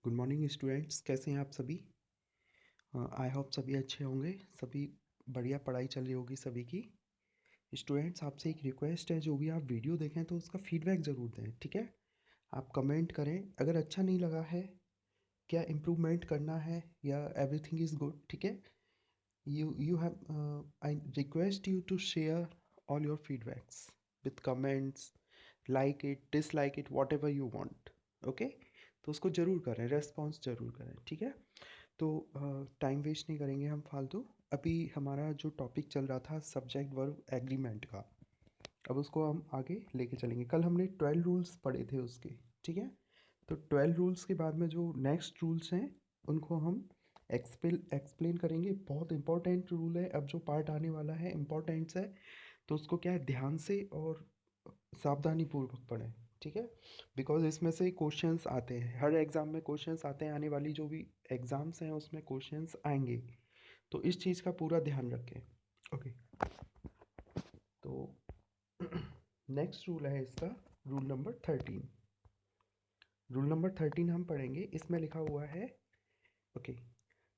Good morning students, कैसे हैं आप सभी। आई होप सभी अच्छे होंगे। सभी बढ़िया पढ़ाई चल रही होगी सभी की। स्टूडेंट्स, आपसे एक रिक्वेस्ट है, जो भी आप वीडियो देखें तो उसका फीडबैक ज़रूर दें, ठीक है। आप कमेंट करें अगर अच्छा नहीं लगा है, क्या इम्प्रूवमेंट करना है या एवरीथिंग इज़ गुड, ठीक है। you have I request you to share all your feedbacks with comments, like it, dislike it, whatever you want, okay। तो उसको ज़रूर करें, रेस्पॉन्स ज़रूर करें, ठीक है। तो टाइम वेस्ट नहीं करेंगे हम फालतू। अभी हमारा जो टॉपिक चल रहा था सब्जेक्ट वर्ब एग्रीमेंट का, अब उसको हम आगे लेके चलेंगे। कल हमने 12 रूल्स पढ़े थे उसके, ठीक है। तो 12 रूल्स के बाद में जो नेक्स्ट रूल्स हैं उनको हम एक्सप्लेन करेंगे। बहुत इंपॉर्टेंट रूल है, अब जो पार्ट आने वाला है इम्पोर्टेंट्स है, तो उसको क्या है ध्यान से और सावधानी पूर्वक पढ़ें, ठीक है। बिकॉज इसमें से क्वेश्चंस आते हैं, हर एग्ज़ाम में क्वेश्चंस आते हैं, आने वाली जो भी एग्ज़ाम्स हैं उसमें क्वेश्चंस आएंगे, तो इस चीज़ का पूरा ध्यान रखें, ओके। तो नेक्स्ट रूल है इसका, रूल नंबर 13। रूल नंबर 13 हम पढ़ेंगे, इसमें लिखा हुआ है, ओके।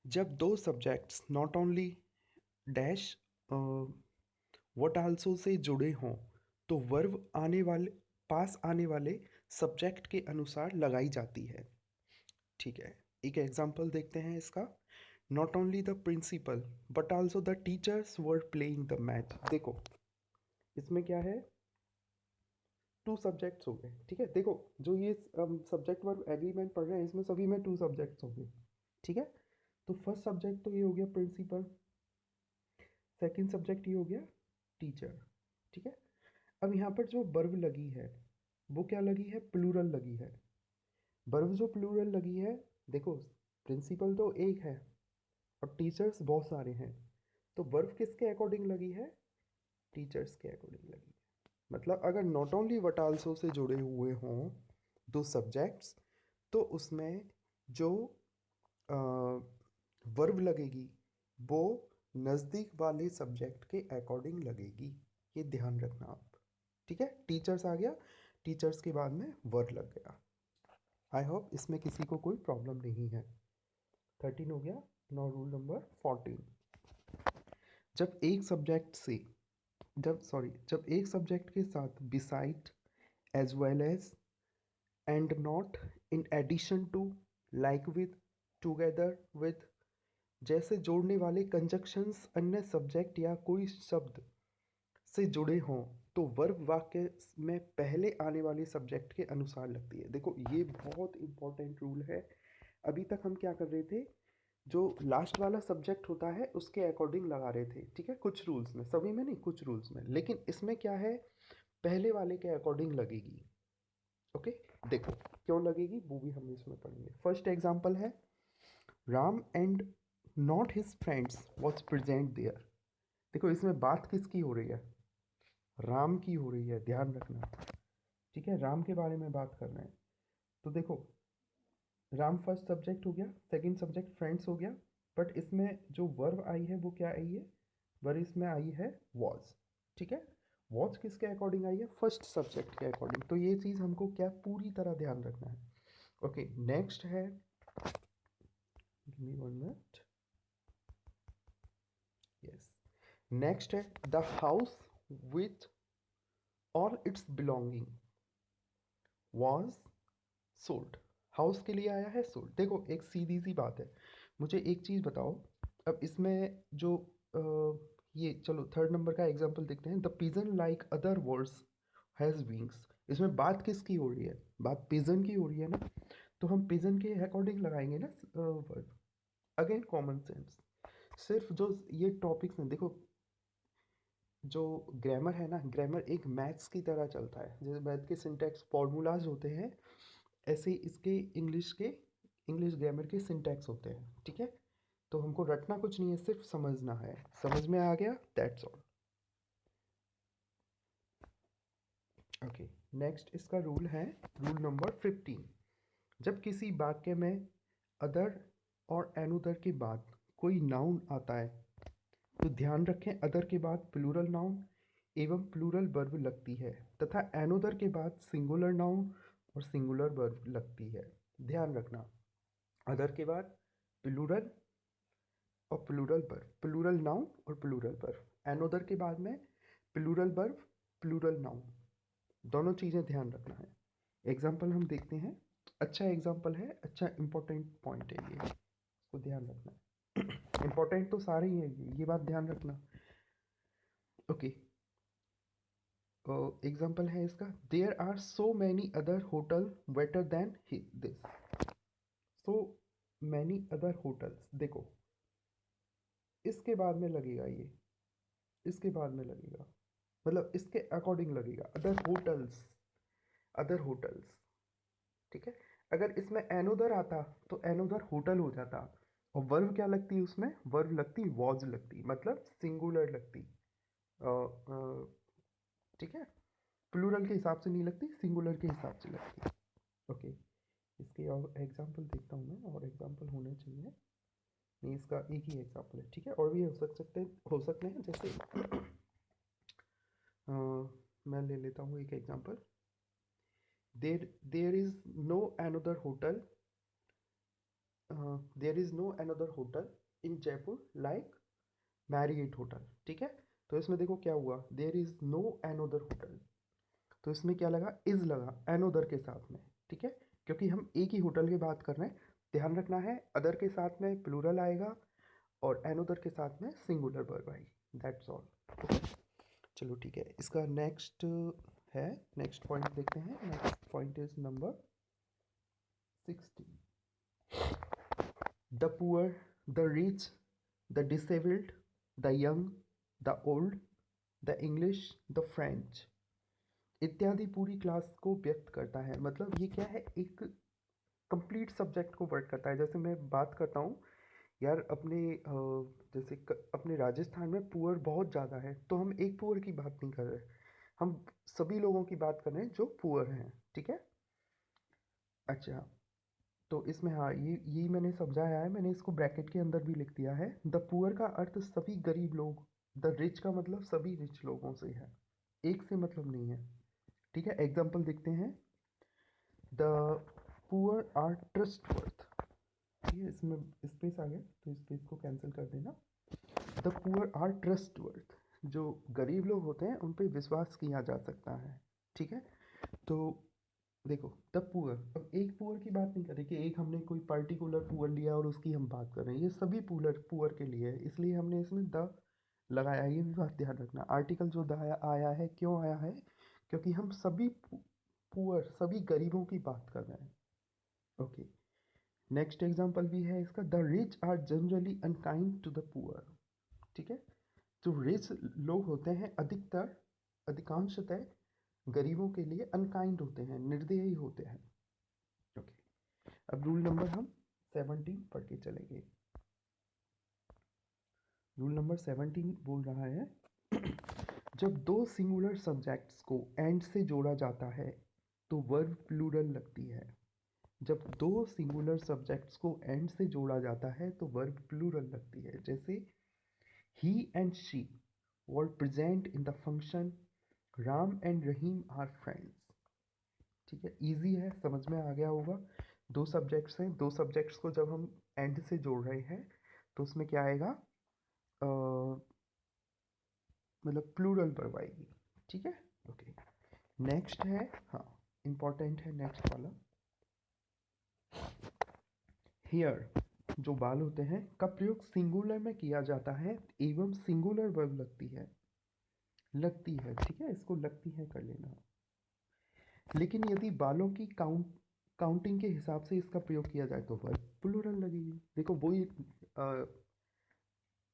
जब दो subjects not only dash what also say जुड़े हों, तो वर्ब आने वाले पास आने वाले सब्जेक्ट के अनुसार लगाई जाती है, ठीक है। एक एग्जांपल देखते हैं इसका। Not only the principal but also the teachers were playing the match. देखो इसमें क्या है, टू सब्जेक्ट्स हो गए, ठीक है। देखो जो ये सब्जेक्ट वर्ब एग्रीमेंट पढ़ रहे हैं इसमें सभी में टू सब्जेक्ट्स हो गए, ठीक है। तो फर्स्ट सब्जेक्ट तो ये हो गया प्रिंसिपल, सेकंड सब्जेक्ट ये हो गया टीचर, ठीक है। अब यहाँ पर जो वर्ब लगी है वो क्या लगी है, प्लूरल लगी है। वर्ब जो प्लूरल लगी है, देखो प्रिंसिपल तो एक है और टीचर्स बहुत सारे हैं, तो वर्ब किसके अकॉर्डिंग लगी है, टीचर्स के अकॉर्डिंग लगी है। मतलब अगर not only what also say जुड़े हुए हों दो सब्जेक्ट्स, तो उसमें जो वर्ब लगेगी वो नज़दीक वाले सब्जेक्ट के अकॉर्डिंग लगेगी, ये ध्यान रखना आप, ठीक है। टीचर्स आ गया, टीचर्स के बाद में वर्ब लग गया। आई होप इसमें किसी को कोई प्रॉब्लम नहीं है। 13 हो गया। Now rule number 14। जब एक सब्जेक्ट से जब एक सब्जेक्ट के साथ beside, as well as, and not, in addition to, like with, together with जैसे जोड़ने वाले कंजक्शंस अन्य सब्जेक्ट या कोई शब्द से जुड़े हों, तो वर्ब वाक्य में पहले आने वाले सब्जेक्ट के अनुसार लगती है। देखो ये बहुत इंपॉर्टेंट रूल है। अभी तक हम क्या कर रहे थे, जो लास्ट वाला सब्जेक्ट होता है उसके अकॉर्डिंग लगा रहे थे, ठीक है, कुछ रूल्स में, सभी में नहीं, कुछ रूल्स में। लेकिन इसमें क्या है, पहले वाले के अकॉर्डिंग लगेगी, ओके। देखो क्यों लगेगी वो भी हम इसमें पढ़ेंगे। फर्स्ट एग्जांपल है, Ram and not his friends was present there. देखो इसमें बात किसकी हो रही है, राम की हो रही है, ध्यान रखना, ठीक है। राम के बारे में बात कर रहे हैं, तो देखो राम फर्स्ट सब्जेक्ट हो गया, सेकंड सब्जेक्ट फ्रेंड्स हो गया, बट इसमें जो वर्ब आई है वो क्या आई है, वर्ब इसमें आई है वॉज, ठीक है। वॉज किसके अकॉर्डिंग आई है, फर्स्ट सब्जेक्ट के अकॉर्डिंग। तो ये चीज़ हमको क्या पूरी तरह ध्यान रखना है, ओके। नेक्स्ट है, give me one minute, yes, next है, the house with all its belonging was sold. House के लिए आया है सोल्ड। देखो एक सीधी सी बात है, मुझे एक चीज़ बताओ। अब इसमें जो ये चलो थर्ड नंबर का एग्जांपल देखते हैं, the pigeon like other words has wings. इसमें बात किसकी हो रही है, बात पिजन की हो रही है ना, तो हम पिजन के अकॉर्डिंग लगाएंगे ना वर्ड। अगेन कॉमन सेंस, सिर्फ जो ये टॉपिक्स हैं, देखो जो ग्रामर है ना, ग्रामर एक मैथ्स की तरह चलता है, जैसे मैथ के सिंटैक्स फॉर्मूलाज होते हैं, ऐसे इसके इंग्लिश ग्रामर के सिंटैक्स होते हैं, ठीक है। तो हमको रटना कुछ नहीं है, सिर्फ समझना है, समझ में आ गया, दैट्स ऑल, ओके। नेक्स्ट इसका रूल है, रूल नंबर 15। जब किसी वाक्य में अदर और एनुदर के बाद कोई नाउन आता है, तो ध्यान रखें अदर के बाद प्लूरल नाउन एवं प्लूरल वर्ब लगती है, तथा एनोदर के बाद सिंगुलर नाउन और सिंगुलर वर्ब लगती है, ध्यान रखना। अदर के बाद प्लूरल और प्लूरल वर्ब, प्लूरल नाउन और प्लूरल वर्ब। एनोदर के बाद में प्लूरल वर्ब, प्लूरल नाउन, दोनों चीज़ें ध्यान रखना है। एग्जाम्पल हम देखते हैं, अच्छा एग्जाम्पल है, अच्छा इंपॉर्टेंट पॉइंट है ये, इसको ध्यान रखना है। इंपॉर्टेंट तो सारे ही है, ये बात ध्यान रखना। ओके, एग्जाम्पल है इसका, there are so many other hotel better than this. So many other hotels, देखो इसके बाद में लगेगा ये, इसके बाद में लगेगा, मतलब इसके अकॉर्डिंग लगेगा, अदर होटल्स, अदर होटल्स, ठीक है। अगर इसमें एनोदर आता तो एनोदर होटल हो जाता, और वर्ब क्या लगती उसमें, वर्ब लगती वॉज लगती, मतलब सिंगुलर लगती, ठीक है। प्लूरल के हिसाब से नहीं लगती, सिंगुलर के हिसाब से लगती। ओके, इसके और एग्जाम्पल देखता हूँ मैं, और एग्जाम्पल होने चाहिए, नहीं इसका एक ही एग्जाम्पल है, ठीक है, और भी हो सकते हैं जैसे मैं ले लेता हूँ एक example, there is no another hotel, there is no another hotel in Jaipur like Marriott hotel, ठीक है। तो इसमें देखो क्या हुआ, there is no another hotel, तो इसमें क्या लगा, इज लगा एनोदर के साथ में, ठीक है, क्योंकि हम एक ही होटल की बात कर रहे हैं। ध्यान रखना है, अदर के साथ में प्लूरल आएगा और एनोदर के साथ में सिंगुलर वर्ब आएगी, दैट्स ऑल। ओके, चलो ठीक है, इसका नेक्स्ट है, नेक्स्ट पॉइंट देखते हैं। Next point is number 16। The poor, the rich, the disabled, the young, the old, the English, the French इत्यादि पूरी क्लास को व्यक्त करता है। मतलब ये क्या है, एक कंप्लीट सब्जेक्ट को वर्क करता है। जैसे मैं बात करता हूँ यार अपने जैसे अपने राजस्थान में पुअर बहुत ज़्यादा है, तो हम एक पुअर की बात नहीं कर रहे, हम सभी लोगों की बात कर रहे हैं जो पुअर हैं, ठीक है। अच्छा, तो इसमें हाँ, ये मैंने समझाया है, मैंने इसको ब्रैकेट के अंदर भी लिख दिया है। द पुअर का अर्थ सभी गरीब लोग, द रिच का मतलब सभी रिच लोगों से है, एक से मतलब नहीं है, ठीक है। एग्जाम्पल देखते हैं, द पुअर आर ट्रस्टवर्थ, ठीक है, इसमें स्पेस आ गया तो स्पेस को कैंसिल कर देना। द पुअर आर ट्रस्टवर्थ, जो गरीब लोग होते हैं उन पे विश्वास किया जा सकता है, ठीक है। तो देखो द पुअर, अब एक पुअर की बात नहीं कर रहे कि एक हमने कोई पर्टिकुलर पुअर लिया और उसकी हम बात कर रहे हैं, ये सभी पुअर पुअर के लिए है, इसलिए हमने इसमें द लगाया, ये भी बात ध्यान रखना। आर्टिकल जो द आया है, क्यों आया है, क्योंकि हम सभी पुअर, सभी गरीबों की बात कर रहे हैं। ओके, नेक्स्ट एग्जाम्पल भी है इसका, the rich are generally unkind to the poor, ठीक है। जो रिच लोग होते हैं अधिकतर, अधिकांशतः गरीबों के लिए अनकाइंड होते हैं, निर्दयी होते हैं। ओके, अब रूल नंबर हम 17 पढ़ के चलेंगे। रूल नंबर 17 बोल रहा है, जब दो सिंगुलर सब्जेक्ट्स को एंड से जोड़ा जाता है तो वर्ब प्लूरल लगती है। जब दो सिंगुलर सब्जेक्ट्स को एंड से जोड़ा जाता है तो वर्ब प्लूरल लगती है। जैसे ही and she were present in the function, Ram and Rahim are friends, ठीक है, इजी है, समझ में आ गया होगा। दो सब्जेक्ट्स हैं, दो सब्जेक्ट्स को जब हम एंड से जोड़ रहे हैं तो उसमें क्या आएगा, मतलब प्लूरल वर्ब आएगी, ठीक है। ओके, नेक्स्ट है, हाँ इंपॉर्टेंट है नेक्स्ट वाला, हेयर, जो बाल होते हैं का प्रयोग सिंगुलर में किया जाता है एवं सिंगुलर वर्ब लगती है, लगती है, ठीक है, इसको लगती है कर लेना। लेकिन यदि बालों की काउंटिंग के हिसाब से इसका प्रयोग किया जाए तो वर्ब प्लूरल लगेगी। देखो वही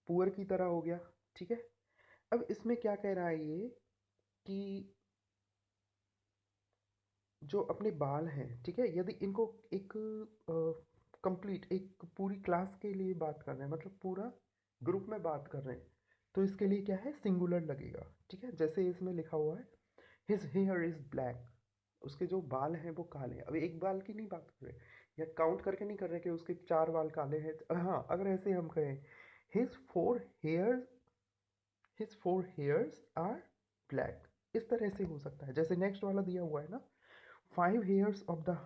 पुअर की तरह हो गया, ठीक है। अब इसमें क्या कह रहा है ये, कि जो अपने बाल हैं, ठीक है, यदि इनको एक कंप्लीट एक पूरी क्लास के लिए बात कर रहे हैं, मतलब पूरा ग्रुप में बात कर रहे हैं, तो इसके लिए क्या है, सिंगुलर लगेगा, ठीक है। जैसे इसमें लिखा हुआ है हिज हेयर इज ब्लैक, उसके जो बाल हैं वो काले हैं। अब एक बाल की नहीं बात कर रहे, या काउंट करके नहीं कर रहे कि उसके 4 बाल काले हैं। हाँ, अगर ऐसे हम कहें his four hair, his four hairs are black, इस तरह से हो सकता है। जैसे नेक्स्ट वाला दिया हुआ है ना, 5 hairs of the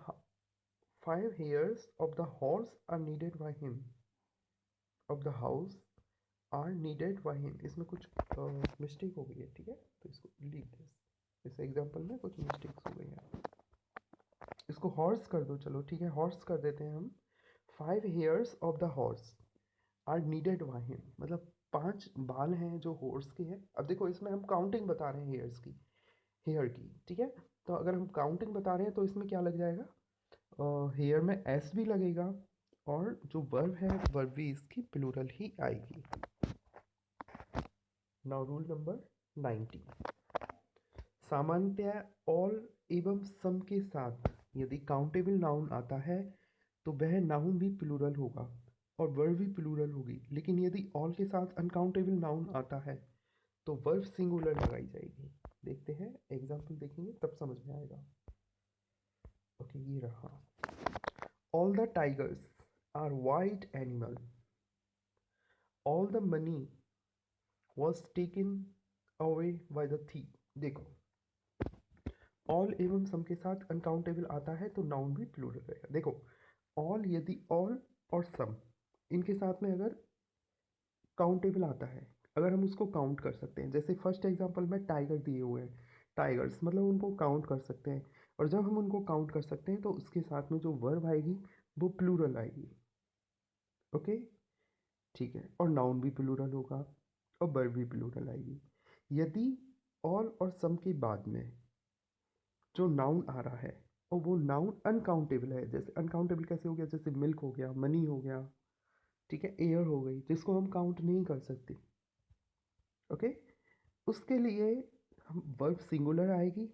5 hairs of the horse are needed by him, of the house are needed by him। इसमें कुछ मिस्टेक हो गई है, ठीक है, तो इसको लीव दिस, इस एग्जांपल में कुछ मिस्टेक्स हो गई हैं। इसको हॉर्स कर दो, चलो ठीक है, हॉर्स कर देते हैं हम। 5 hairs of the horse are needed by him, मतलब 5 बाल हैं जो हॉर्स के हैं। अब देखो इसमें हम काउंटिंग बता रहे हैं हेयर्स की, हेयर की, ठीक है। तो अगर हम काउंटिंग बता रहे हैं तो इसमें क्या लग जाएगा, हेयर में एस भी लगेगा, और जो वर्ब है वर्ब भी इसकी प्लूरल ही आएगी। नाउ रूल नंबर 90, सामान्यतया ऑल एवं सम के साथ यदि काउंटेबल नाउन आता है तो वह नाउन भी प्लूरल होगा और वर्ब भी प्लूरल होगी। लेकिन यदि ऑल के साथ अनकाउंटेबल नाउन आता है तो वर्ब सिंगुलर लगाई जाएगी। देखते हैं एग्जाम्पल, देखेंगे तब समझ में आएगा। ओके, ये रहा। All the tigers are white animal, all the money was taken away by the thief. देखो ऑल एवं सम के साथ अनकाउंटेबल आता है तो नाउन भी प्लूरल रहेगा। देखो ऑल, यदि ऑल और सम इनके साथ में अगर काउंटेबल आता है, अगर हम उसको काउंट कर सकते हैं, जैसे फर्स्ट एग्जांपल में टाइगर दिए हुए हैं, टाइगर्स मतलब उनको काउंट कर सकते हैं, और जब हम उनको काउंट कर सकते हैं तो उसके साथ में जो वर्ब आएगी वो प्लूरल आएगी। ओके, ठीक है, और नाउन भी प्लूरल होगा और वर्ब भी प्लूरल आएगी। यदि ऑल और सम के बाद में जो नाउन आ रहा है और वो नाउन अनकाउंटेबल है, जैसे अनकाउंटेबल कैसे हो गया, जैसे मिल्क हो गया, मनी हो गया, ठीक है, एयर हो गई, जिसको हम काउंट नहीं कर सकते। ओके, उसके लिए हम वर्ब सिंगुलर आएगी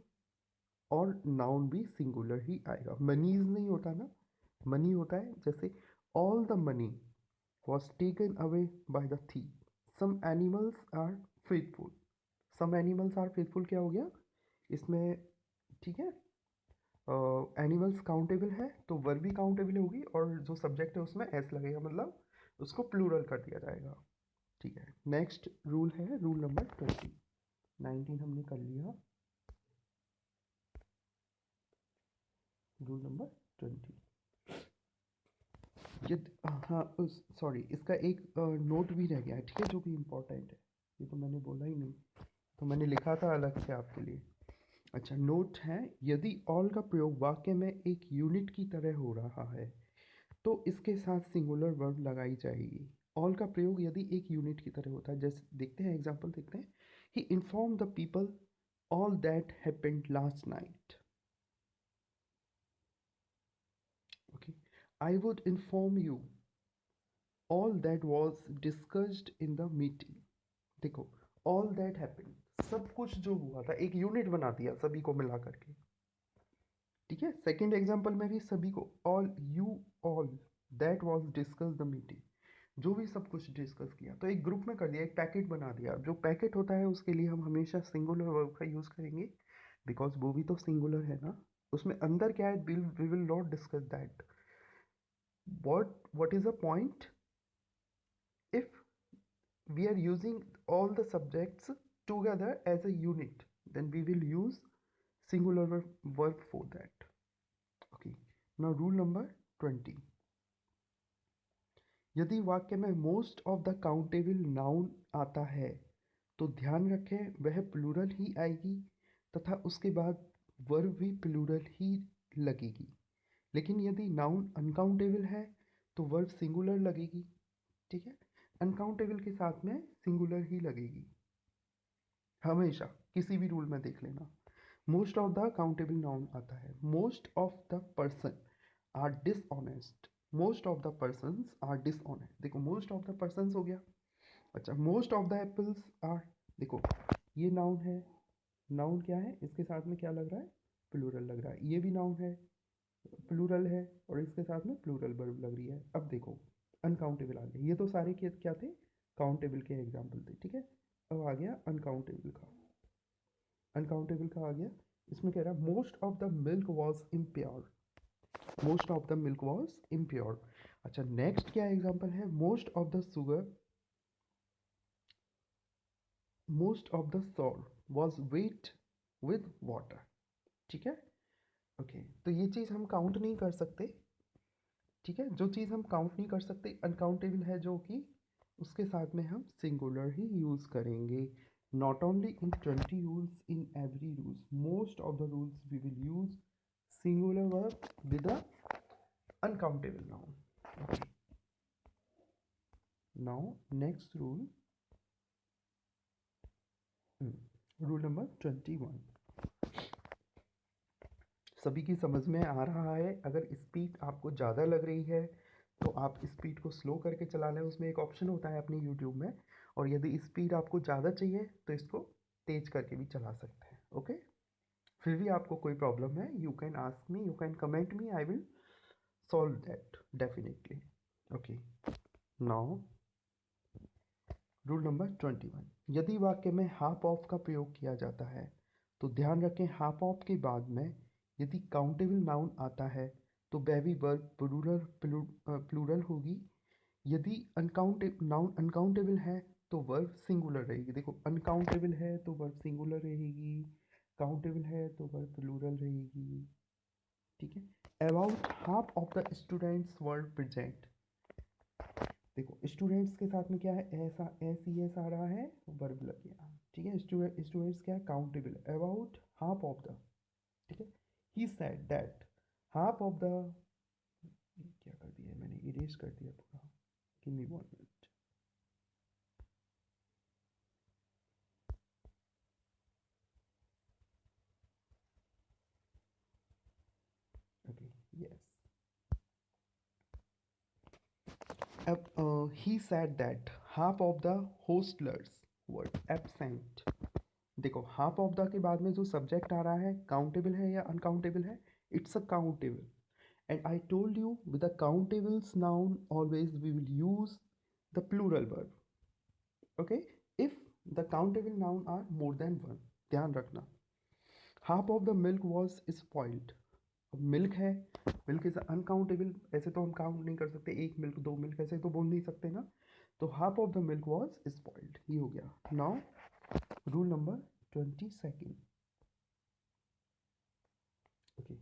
और नाउन भी सिंगुलर ही आएगा। मनीज नहीं होता ना, मनी होता है, जैसे all the money was taken away by the thief, some animals are faithful. Some animals are faithful क्या हो गया इसमें, ठीक है, एनिमल्स काउंटेबल है तो वर्ब भी काउंटेबल होगी, और जो सब्जेक्ट है उसमें एस लगेगा, मतलब उसको प्लूरल कर दिया जाएगा। ठीक है, नेक्स्ट रूल है रूल नंबर 20। 19 हमने कर लिया, रूल नंबर 20। ये हाँ, सॉरी, इसका एक नोट भी रह गया है, ठीक है, जो कि इम्पोर्टेंट है। ये तो मैंने बोला ही नहीं, तो मैंने लिखा था अलग से आपके लिए। अच्छा, नोट है, यदि ऑल का प्रयोग वाक्य में एक यूनिट की तरह हो रहा है तो इसके साथ सिंगुलर वर्ब लगाई जाएगी। ऑल का प्रयोग यदि एक यूनिट की तरह होता है, जैसे देखते हैं एग्जांपल देखते हैं। He inform the people all that happened last night. Okay, I would inform you all that was discussed in the meeting. देखो ऑल दैट हैपेंड, सब कुछ जो हुआ था, एक यूनिट बना दिया सभी को मिला करके, ठीक है। सेकेंड एग्जाम्पल में भी सभी को, all you all that was discuss the meeting, जो भी सब कुछ डिस्कस किया, तो एक ग्रुप में कर दिया, एक पैकेट बना दिया। जो पैकेट होता है उसके लिए हम हमेशा सिंगुलर वर्ब का यूज़ करेंगे, बिकॉज वो भी तो सिंगुलर है ना। उसमें अंदर क्या है, we will not discuss that. what is the point, if we are using all the subjects together as a unit, then we will use singular verb for that। Okay, now rule number 20, यदि वाक्य में most of the countable noun आता है तो ध्यान रखें वह plural ही आएगी तथा उसके बाद वर्ब भी प्लूरल ही लगेगी। लेकिन यदि नाउन अनकाउंटेबल है तो वर्ब सिंगुलर लगेगी, ठीक है, अनकाउंटेबल के साथ में सिंगुलर ही लगेगी हमेशा, किसी भी रूल में देख लेना। Most of the countable noun आता है, most of the person are dishonest, most of the persons are dishonest. देखो मोस्ट ऑफ द पर्सन्स हो गया। अच्छा, most of the apples are, देखो ये नाउन है, नाउन क्या है, इसके साथ में क्या लग रहा है, प्लूरल लग रहा है, ये भी नाउन है, प्लूरल है, और इसके साथ में प्लूरल वर्ब लग रही है। अब देखो अनकाउंटेबल आ गया, ये तो सारे के क्या थे, काउंटेबल के एग्जाम्पल थे, ठीक है। अब आ गया अनकाउंटेबल का, अनकाउंटेबल का आ गया। इसमें कह रहा है most of the milk was impure, most of the milk was impure. अच्छा, नेक्स्ट क्या एग्जाम्पल है, most of the sugar, most of the salt was wet with water, ठीक है। ओके, तो ये चीज़ हम काउंट नहीं कर सकते, ठीक है, जो चीज़ हम काउंट नहीं कर सकते, अनकाउंटेबल है जो कि, उसके साथ में हम सिंगुलर ही यूज़ करेंगे। Not only in 20 rules, in every rules, most of the rules we will use singular verb with a uncountable noun. Okay, now next rule, rule number 21। सभी की समझ में आ रहा है? अगर स्पीड आपको ज़्यादा लग रही है तो आप स्पीड को स्लो करके चला लें, उसमें एक ऑप्शन होता है अपनी यूट्यूब में, और यदि स्पीड आपको ज़्यादा चाहिए तो इसको तेज करके भी चला सकते हैं। ओके, फिर भी आपको कोई प्रॉब्लम है, you can ask me, you can comment me, I will solve that definitely. Okay, now rule number 21। यदि वाक्य में हाफ ऑफ का प्रयोग किया जाता है तो ध्यान रखें, हाफ ऑफ के बाद में यदि काउंटेबल नाउन आता है तो वह भी वर्ब प्लूरल होगी। यदि अनकाउंटेबल नाउन अनकाउंटेबल है तो वर्ब सिंगुलर रहेगी। देखो, अनकाउंटेबल है तो वर्ब सिंगुलर रहेगी, काउंटेबल है तो वर्ब प्लूरल रहेगी। ठीक है, about half of the students were present. देखो, स्टूडेंट्स के साथ में क्या है, ऐसा एस ई एस आ रहा है, वर्ब लग गया। ठीक है, स्टूडेंट्स क्या है, countable. About half of the, ठीक है, he said that half of the, क्या कर दिया है मैंने, इरेज कर दिया पूरा, give me 1 minute. Okay, yes, अब he said that half of the hostellers were absent. देखो, हाफ ऑफ द के बाद में जो सब्जेक्ट आ रहा है, काउंटेबल है या अनकाउंटेबल है, it's a countable. And I told you with the countables noun always we will use the plural verb. Okay, if the countable noun are more than one, ध्यान रखना। half of the milk was spoiled। अब milk है, milk is uncountable, ऐसे तो हम count नहीं कर सकते, एक मिल्क दो मिल्क ऐसे तो बोल नहीं सकते ना, तो half of the milk was spoiled, ये हो गया। Now rule number 22। Okay,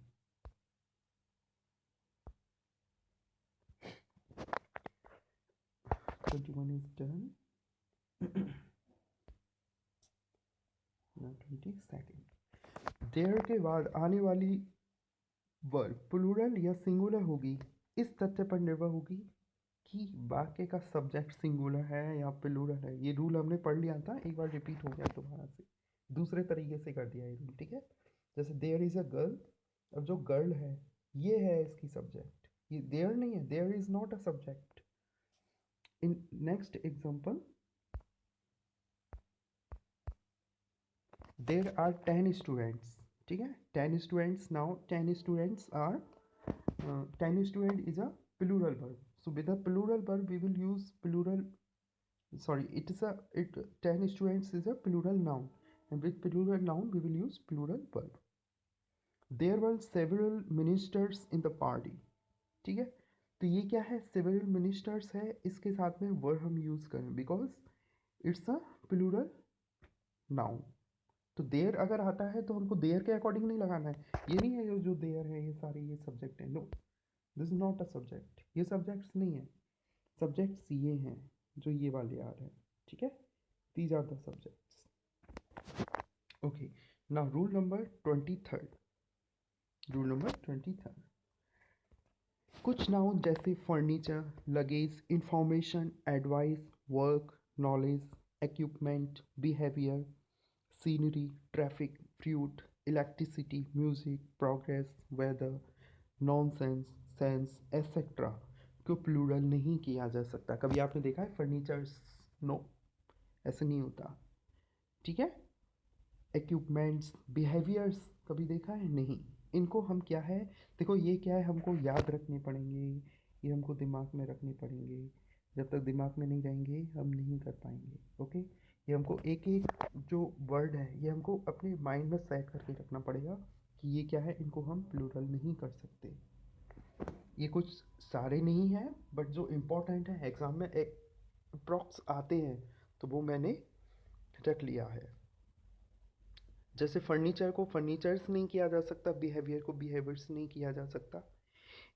21 is done. Now 22। There के बाद आने वाली वर्ब प्लूरल या सिंगुलर होगी, इस तथ्य पर निर्भर होगी कि वाक्य का सब्जेक्ट सिंगुलर है या प्लूरल है। ये रूल हमने पढ़ लिया था, एक बार रिपीट हो गया दोबारा से, दूसरे तरीके से कर दिया ये रूल। ठीक है, जैसे देयर इज अ गर्ल, अब जो गर्ल है ये है इसकी सब्जेक्ट, ये देयर नहीं है, there is not a subject. In next example, there are 10 students. ठीक है, 10 students, now 10 students are, 10 student is a plural verb, so with a plural verb we will use plural, sorry, it is a, it 10 students is a plural noun, and with plural noun we will use plural verb। there were several ministers in the party। ठीक है, तो ये क्या है, several ministers है, इसके साथ में verb हम यूज करें because it's a plural noun. तो देयर अगर आता है तो हमको देयर के अकॉर्डिंग नहीं लगाना है, ये नहीं है जो देयर है ये सारे ये सब्जेक्ट है, no, this is not a subject, ये सब्जेक्ट्स नहीं है, सब्जेक्ट्स ये हैं जो ये वाले आ रहे हैं। ठीक है, these are the subjects. Okay, now rule number 23। Rule number 23, कुछ नाउन जैसे furniture, luggage, information, advice, work, knowledge, equipment, behaviour, scenery, traffic, fruit, electricity, music, progress, weather, nonsense, sense, etcetera को प्लूरल नहीं किया जा सकता। कभी आपने देखा है फर्नीचर्स? नो, ऐसे नहीं होता। ठीक है, इक्विपमेंट्स, बिहेवियर्स कभी देखा है? नहीं। इनको हम क्या है, देखो ये क्या है, हमको याद रखने पड़ेंगे, ये हमको दिमाग में रखने पड़ेंगे, जब तक दिमाग में नहीं रहेंगे हम नहीं कर पाएंगे। ओके, ये हमको एक एक जो वर्ड है ये हमको अपने माइंड में सेट करके रखना पड़ेगा कि ये क्या है, इनको हम प्लूरल नहीं कर सकते। ये कुछ सारे नहीं हैं, बट जो इम्पोर्टेंट है एग्ज़ाम में एक अप्रॉक्स आते हैं तो वो मैंने रख लिया है। जैसे फर्नीचर को फर्नीचर्स नहीं किया जा सकता, बिहेवियर को बिहेवियर्स नहीं किया जा सकता,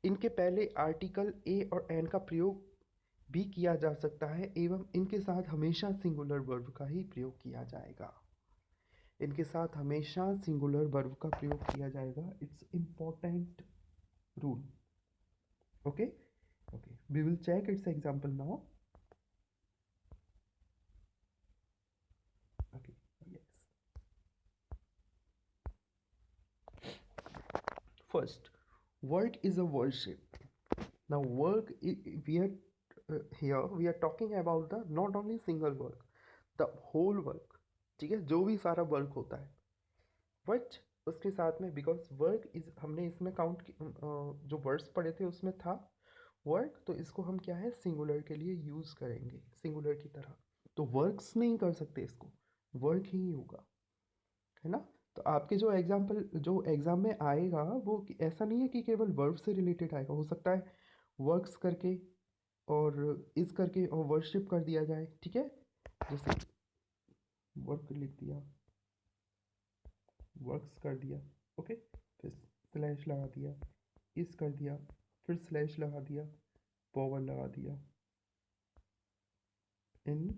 इनके पहले आर्टिकल ए और एन का प्रयोग भी किया जा सकता है एवं इनके साथ हमेशा सिंगुलर वर्ब का ही प्रयोग किया जाएगा। इनके साथ हमेशा सिंगुलर वर्ब का प्रयोग किया जाएगा। It's important rule. Okay okay, we will check its example now. Okay, yes. First, work is a worship. Now, work, we are here, we are talking about the not only single work, the whole work. ठीक है, जो भी सारा work होता है, but उसके साथ में बिकॉज वर्क इज, हमने इसमें काउंट जो वर्ड्स पढ़े थे उसमें था वर्क, तो इसको हम क्या है सिंगुलर के लिए यूज़ करेंगे सिंगुलर की तरह। तो वर्क्स नहीं कर सकते, इसको वर्क ही होगा, है ना। तो आपके जो एग्जाम्पल जो एग्ज़ाम में आएगा वो ऐसा नहीं है कि केवल वर्ब से रिलेटेड आएगा, हो सकता है वर्क्स करके और इस करके और वर्शिप कर दिया जाए। ठीक है, जैसे वर्क लिख दिया, वर्क्स कर दिया, ओके, फिर स्लैश लगा दिया, इस कर दिया, फिर स्लैश लगा दिया, पावर लगा दिया, इन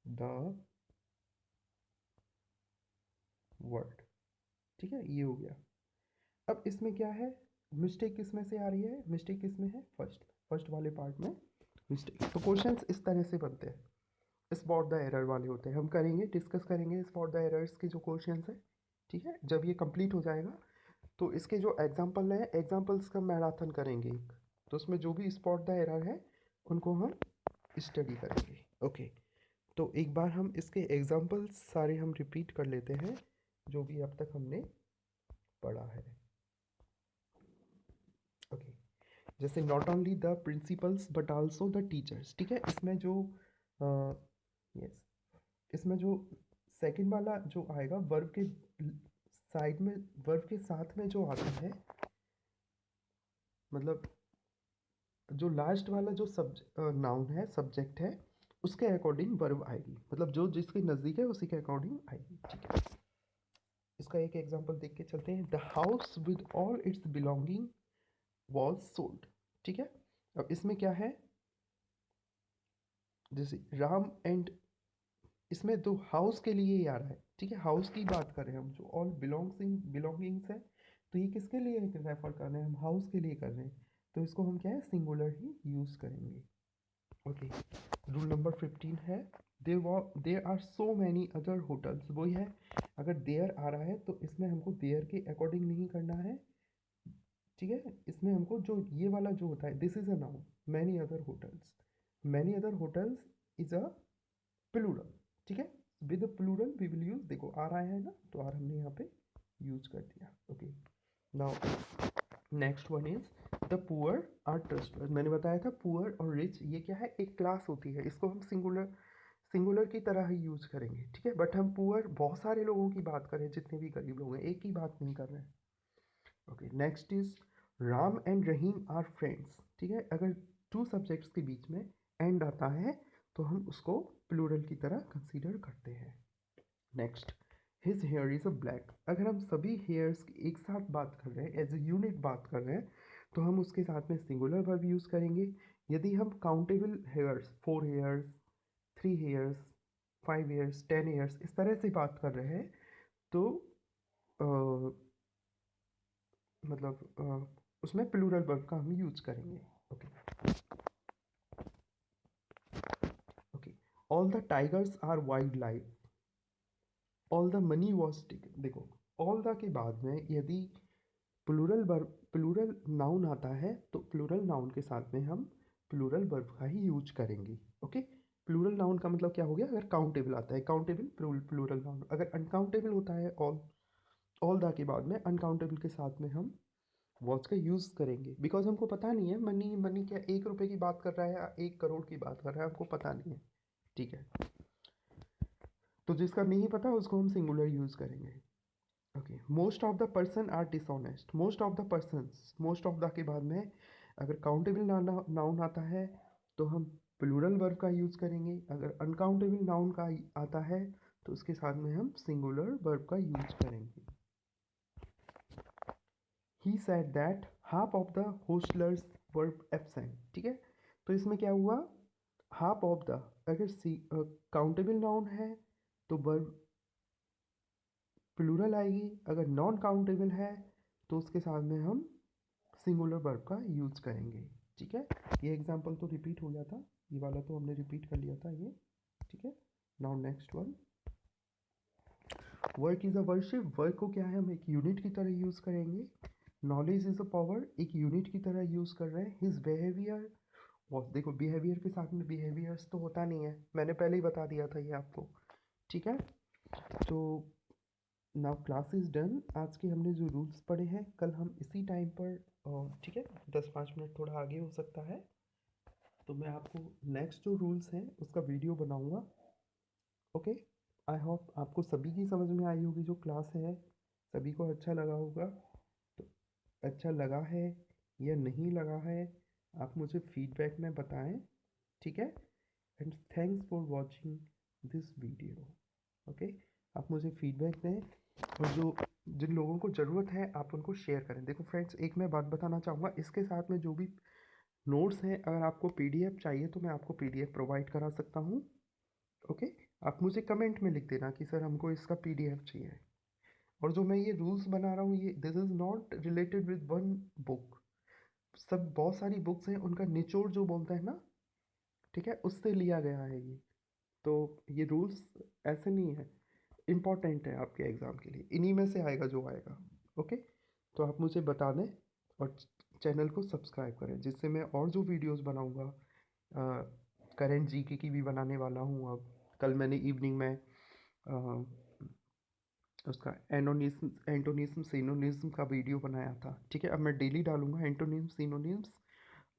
द वर्ड। ठीक है, ये हो गया। अब इसमें क्या है, मिस्टेक किस में से आ रही है, मिस्टेक किस में है, फर्स्ट वाले पार्ट में मिस्टेक। तो क्वेश्चंस इस तरह से बनते हैं, स्पॉट द एरर वाले होते हैं। हम करेंगे, डिस्कस करेंगे स्पॉट द एरर्स के जो क्वेश्चंस है। ठीक है, जब ये कंप्लीट हो जाएगा तो इसके जो एग्जांपल है, एग्जांपल्स का मैराथन करेंगे एक, तो उसमें जो भी स्पॉट द एरर है उनको हम स्टडी करेंगे। ओके, तो एक बार हम इसके एग्जांपल्स सारे हम रिपीट कर लेते हैं जो भी अब तक हमने पढ़ा है। ओके, जैसे not only the principles but also the teachers. ठीक है, इसमें जो यस इसमें जो सेकंड वाला जो आएगा वर्ब के साइड में, वर्ब के साथ में जो आता है, मतलब जो लास्ट वाला जो नाउन है, सब्जेक्ट है, उसके अकॉर्डिंग वर्ब आएगी, मतलब जो जिसके नज़दीक है उसी के अकॉर्डिंग आएगी। ठीक है, इसका एक एग्जांपल देख के चलते हैं। The house with all its belonging was sold. ठीक है, अब इसमें क्या है, जैसे राम एंड, इसमें तो हाउस के लिए ही आ रहा है। ठीक है, हाउस की बात कर रहे हैं हम, जो ऑल बिलोंगिंग्स है, तो ये किसके लिए रेफर कर रहे हैं, हम हाउस के लिए कर रहे हैं, तो इसको हम क्या है सिंगुलर ही यूज़ करेंगे। ओके, रूल नंबर 15 है, there are so many other hotels. वही है, अगर देयर आ रहा है तो इसमें हमको देयर के अकॉर्डिंग नहीं करना है। ठीक है, इसमें हमको जो ये वाला जो होता है, this is a noun, many other hotels, many other hotels is a plural. ठीक है, with plural we will use, देखो आर आया है ना, तो आर हमने यहाँ पे यूज कर दिया। Okay, now next one is the poor are trustworthy. मैंने बताया था पुअर और रिच ये क्या है, एक क्लास होती है, इसको हम सिंगुलर की तरह ही यूज करेंगे। ठीक है, बट हम पुअर बहुत सारे लोगों की बात करें, जितने भी गरीब लोग हैं, एक की बात नहीं कर रहे हैं। Okay, next is Ram and Rahim are friends. ठीक है, अगर टू सब्जेक्ट्स के बीच में एंड आता है तो हम उसको प्लूरल की तरह कंसीडर करते हैं। Next, his here is a black. अगर हम सभी हेयर्स की एक साथ बात कर रहे हैं, एज ए यूनिट बात कर रहे हैं, तो हम उसके साथ में सिंगुलर वर्ब यूज़ करेंगे। यदि हम countable hairs, 4 hairs, 3 hairs, 5 hairs, 10 hairs, इस तरह से बात कर रहे हैं, तो उसमें प्लूरल वर्ब का हम यूज करेंगे। Okay okay, all the tigers are wild life, all the money was taken. देखो, ऑल द के बाद में यदि प्लूरल वर्ब, प्लूरल नाउन आता है, तो प्लूरल नाउन के साथ में हम प्लूरल वर्ब का ही यूज करेंगे। ओके, प्लूरल नाउन का मतलब क्या हो गया, अगर काउंटेबल आता है काउंटेबल प्लूरल नाउन, अगर अनकाउंटेबल होता है ऑल द के बाद में अनकाउंटेबल के साथ में हम वॉच का यूज़ करेंगे, बिकॉज हमको पता नहीं है मनी मनी क्या 1 रुपये की बात कर रहा है या 1 करोड़ की बात कर रहा है, हमको पता नहीं है। ठीक है, तो जिसका नहीं पता उसको हम सिंगुलर यूज़ करेंगे। Okay, most of the person are dishonest. Most of the persons, most of the के बाद में अगर काउंटेबल नाउन आता है तो हम प्लूरल वर्ब का यूज़ करेंगे, अगर अनकाउंटेबल नाउन का आता है तो उसके साथ में हम सिंगुलर वर्ब का यूज़ करेंगे। He said that half of the hostellers verb absent, ठीक है। तो इसमें क्या हुआ, हाफ ऑफ द, अगर सी काउंटेबल नाउन है तो वर्ब प्लूरल आएगी, अगर नॉन काउंटेबल है तो उसके साथ में हम सिंगुलर वर्ब का यूज करेंगे, ठीक है। ये एग्जांपल तो रिपीट हो गया था, ये वाला तो हमने रिपीट कर लिया था ये, ठीक है। Now next one, work is a worship. Work को क्या है, हम एक यूनिट की तरह यूज करेंगे। नॉलेज इज अ पावर, एक यूनिट की तरह यूज कर रहे हैं। हिज बिहेवियर, और देखो बिहेवियर के साथ में बिहेवियर्स तो होता नहीं है, मैंने पहले ही बता दिया था ये आपको, ठीक है। तो नाउ क्लास इज डन। आज के हमने जो रूल्स पढ़े हैं, कल हम इसी टाइम पर, ठीक है, 10-5 मिनट थोड़ा आगे हो सकता है, तो मैं आपको नेक्स्ट जो रूल्स हैं उसका वीडियो बनाऊंगा, ओके। आई होप आपको सभी की समझ में आई होगी जो क्लास है, सभी को अच्छा लगा होगा। तो अच्छा लगा है या नहीं लगा है, आप मुझे फीडबैक में बताएं, ठीक है। And thanks for watching this video, okay. आप मुझे फीडबैक दें, और जो जिन लोगों को ज़रूरत है आप उनको शेयर करें। देखो फ्रेंड्स, एक मैं बात बताना चाहूँगा, इसके साथ में जो भी नोट्स हैं, अगर आपको पीडीएफ चाहिए तो मैं आपको पीडीएफ प्रोवाइड करा सकता हूँ, ओके। आप मुझे कमेंट में लिख देना कि सर हमको इसका पीडीएफ चाहिए। और जो मैं ये रूल्स बना रहा हूँ, ये this is not related with one book, सब बहुत सारी बुक्स हैं, उनका निचोड़ जो बोलते हैं ना, ठीक है, उससे लिया गया है ये। तो ये रूल्स ऐसे नहीं है, इम्पॉर्टेंट है आपके एग्ज़ाम के लिए, इन्हीं में से आएगा जो आएगा, ओके। तो आप मुझे बता दें, और चैनल को सब्सक्राइब करें, जिससे मैं और जो वीडियोस बनाऊंगा, करंट जीके की भी बनाने वाला हूँ। अब कल मैंने इवनिंग में उसका एंटोनिज्म सिनोनिज्म का वीडियो बनाया था, ठीक है। अब मैं डेली डालूंगा एंटोनिम्स सिनोनिम्स,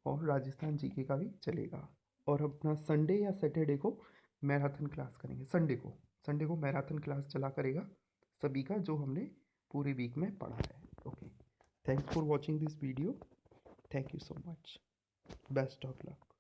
और राजस्थान जीके का भी चलेगा। और अपना संडे या सैटरडे को मैराथन क्लास करेंगे, संडे को मैराथन क्लास चला करेगा सभी का, जो हमने पूरे वीक में पढ़ा है, okay. Thanks for watching this video, thank you so much, best of luck.